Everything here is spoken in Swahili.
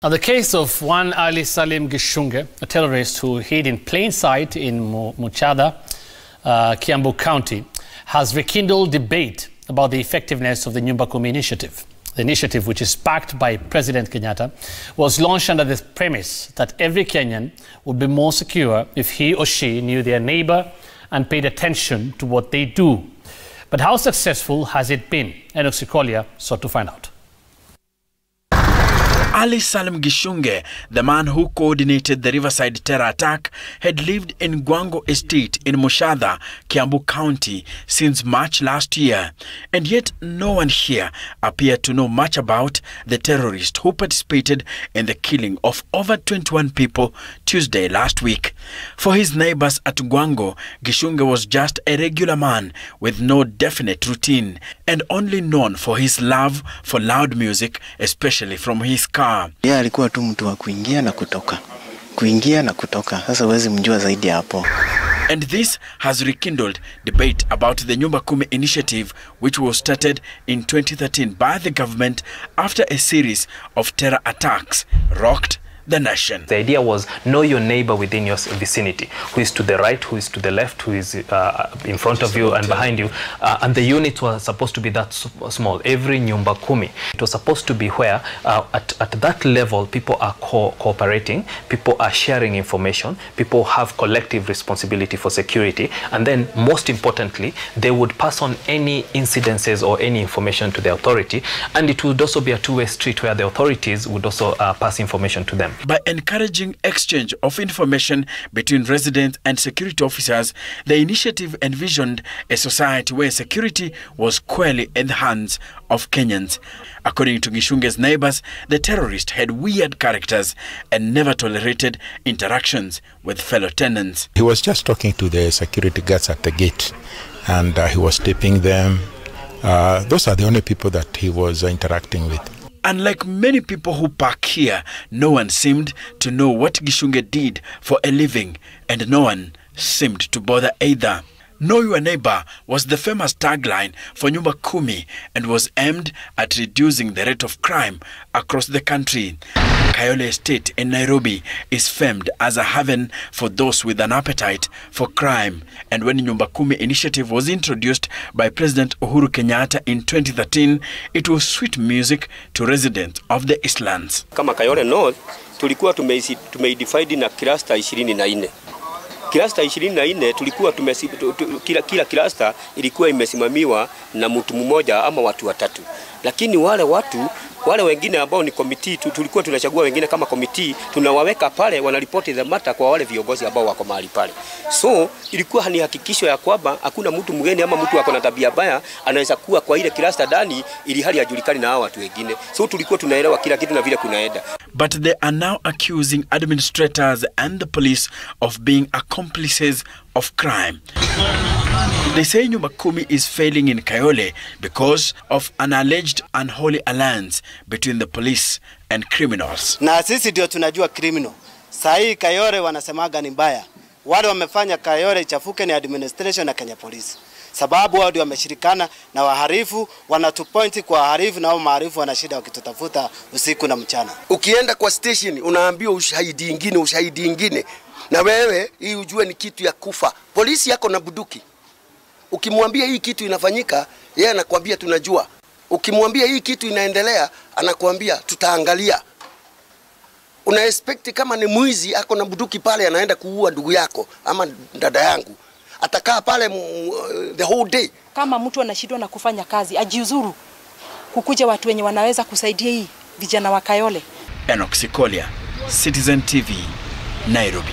Now, the case of one Ali Salim Gichunge, a terrorist who hid in plain sight in Muchatha, Kiambu County, has rekindled debate about the effectiveness of the Nyumba Kumi initiative. The initiative, which is backed by President Kenyatta, was launched under the premise that every Kenyan would be more secure if he or she knew their neighbour and paid attention to what they do. But how successful has it been? Enoch Sikolia sought to find out. Ali Salim Gichunge, the man who coordinated the riverside terror attack, had lived in Gwango Estate in Muchatha, Kiambu County since March last year. And yet no one here appeared to know much about the terrorist who participated in the killing of over 21 people Tuesday last week. For his neighbors at Gwango, Gichunge was just a regular man with no definite routine and only known for his love for loud music, especially from his car. Yeah, alikuwa tu mtu wa kuingia na kutoka. Kuingia na kutoka. Sasa huwezi mjua zaidi hapo. And this has rekindled debate about the Nyumba Kumi initiative, which was started in 2013 by the government after a series of terror attacks rocked the nation. The idea was know your neighbor within your vicinity, who is to the right, who is to the left, who is in front of you and behind you. And the units were supposed to be that small, every Nyumba Kumi. It was supposed to be where at that level people are cooperating, people are sharing information, people have collective responsibility for security, and then most importantly, they would pass on any incidences or any information to the authority, and it would also be a two-way street where the authorities would also pass information to them. By encouraging exchange of information between residents and security officers, the initiative envisioned a society where security was squarely in the hands of Kenyans. According to Gichunge's neighbors, the terrorist had weird characters and never tolerated interactions with fellow tenants. He was just talking to the security guards at the gate, and he was tipping them. Those are the only people that he was interacting with. Unlike many people who park here, no one seemed to know what Gichunge did for a living, and no one seemed to bother either. Know your neighbor was the famous tagline for Nyumba Kumi and was aimed at reducing the rate of crime across the country. Kayole Estate in Nairobi is famed as a haven for those with an appetite for crime. And when Nyumba Kumi initiative was introduced by President Uhuru Kenyatta in 2013, it was sweet music to residents of the Eastlands. Kama Kayole North, tulikuwa tumeidivide na cluster 24. Cluster 24 tulikuwa kila cluster ilikuwa imesimamiwa na mtu mmoja ama watu watatu. Lakini wale wengine ambao ni committee tulikuwa tunachagua wengine kama committee, tunawaweka pale wanaripoti the matter kwa wale viongozi ambao wako mahali pale. So ilikuwa ni hakikisho ya kwamba hakuna mtu mgeni ama mtu ako na tabia baya anaweza kuwa kwa ile cluster ndani ili hali hajulikani na hao watu wengine. So tulikuwa tunaelewa kila kitu na vile kunaenda. But they are now accusing administrators and the police of being accomplices of crime. They say Nyumba Kumi is failing in Kayole because of an alleged unholy alliance between the police and criminals. Na sisi ndio tunajua criminal. Sahi Kayole wanasemaga ni mbaya. Wale wamefanya Kayole ichafuke ni administration na Kenya Police. Sababu wao ndio wameshirikana na waharifu, wanatupointi kwa waharifu na wao maharifu wana shida wakitutafuta usiku na mchana. Ukienda kwa station unaambiwa ushahidi ingine. Na wewe hii ujue ni kitu ya kufa. Polisi yako na buduki. Ukimwambia hii kitu inafanyika, yeye anakuambia tunajua. Ukimwambia hii kitu inaendelea, anakuambia tutaangalia. Una expect kama ni mwizi ako na buduki pale anaenda kuua ndugu yako ama dada yangu, atakaa pale the whole day. Kama mtu anashindwa na kufanya kazi, ajiuzuru. Kukuja watu wenye wanaweza kusaidia hii vijana wa Kayole. Enoch Sikolia, Citizen TV, Nairobi.